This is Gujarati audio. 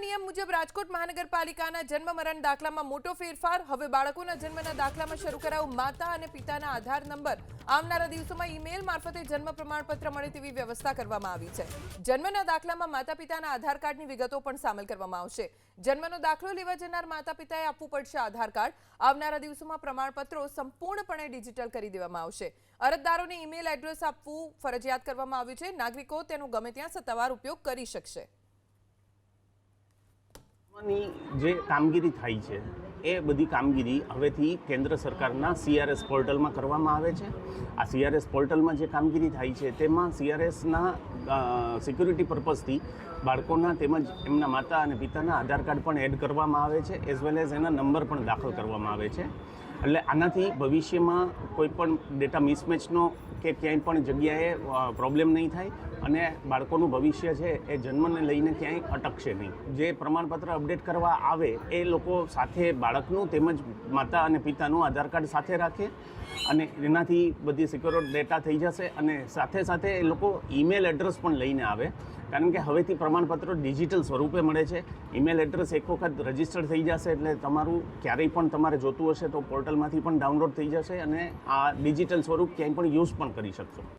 નિયમ મુજબ રાજકોટ મહાનગરપાલિકાના જન્મ મરણ દાખલામાં મોટો ફેરફાર। હવે બાળકોના જન્મના દાખલામાં શરૂ કરાયું માતા અને પિતાના આધાર નંબર। આવનારા દિવસોમાં ઈમેલ મારફતે જન્મ પ્રમાણપત્ર મળે તેવી વ્યવસ્થા કરવામાં આવી છે। જન્મના દાખલામાં માતા પિતાના આધાર કાર્ડની વિગતો પણ સામેલ કરવામાં આવશે। જન્મનો દાખલો લેવા જનાર માતા પિતાએ આપવું પડશે આધાર કાર્ડ। આવનારા દિવસોમાં પ્રમાણપત્રો સંપૂર્ણપણે ડિજિટલ કરી દેવામાં આવશે। અરજદારોને ઈમેલ એડ્રેસ આપવું ફરજિયાત કરવામાં આવ્યું છે। નાગરિકો તેનો ગમે ત્યાં સત્તાવાર ઉપયોગ કરી શકશે। જે કામગીરી થાય છે એ બધી કામગીરી હવેથી કેન્દ્ર સરકારના CRS પોર્ટલમાં કરવામાં આવે છે। આ CRS પોર્ટલમાં જે કામગીરી થાય છે તેમાં CRSના સિક્યુરિટી પર્પઝથી બાળકોના તેમજ એમના માતા અને પિતાના આધાર કાર્ડ પણ એડ કરવામાં આવે છે, એઝ વેલ એઝ એના નંબર પણ દાખલ કરવામાં આવે છે। એટલે આનાથી ભવિષ્યમાં કોઈ પણ ડેટા મિસમેચનો કે ક્યાંય પણ જગ્યાએ પ્રોબ્લેમ નહીં થાય અને બાળકોનું ભવિષ્ય છે એ જન્મને લઈને ક્યાંય અટકશે નહીં। જે પ્રમાણપત્ર અપડેટ કરવા આવે એ લોકો સાથે બાળકનું તેમજ માતા અને પિતાનું આધાર કાર્ડ સાથે રાખે અને એનાથી બધી સિક્યોર ડેટા થઈ જશે અને સાથે સાથે એ લોકો ઈમેલ એડ્રેસ પણ લઈને આવે, કારણ કે હવેથી પ્રમાણપત્રો ડિજિટલ સ્વરૂપે મળે છે। ઈમેલ એડ્રેસ એક વખત રજિસ્ટર થઈ જશે એટલે તમારું ક્યારેય પણ તમારે જોતું હશે તો પોર્ટલમાંથી પણ ડાઉનલોડ થઈ જશે અને આ ડિજિટલ સ્વરૂપ ક્યાંય પણ યુઝ પણ કરી શકશો।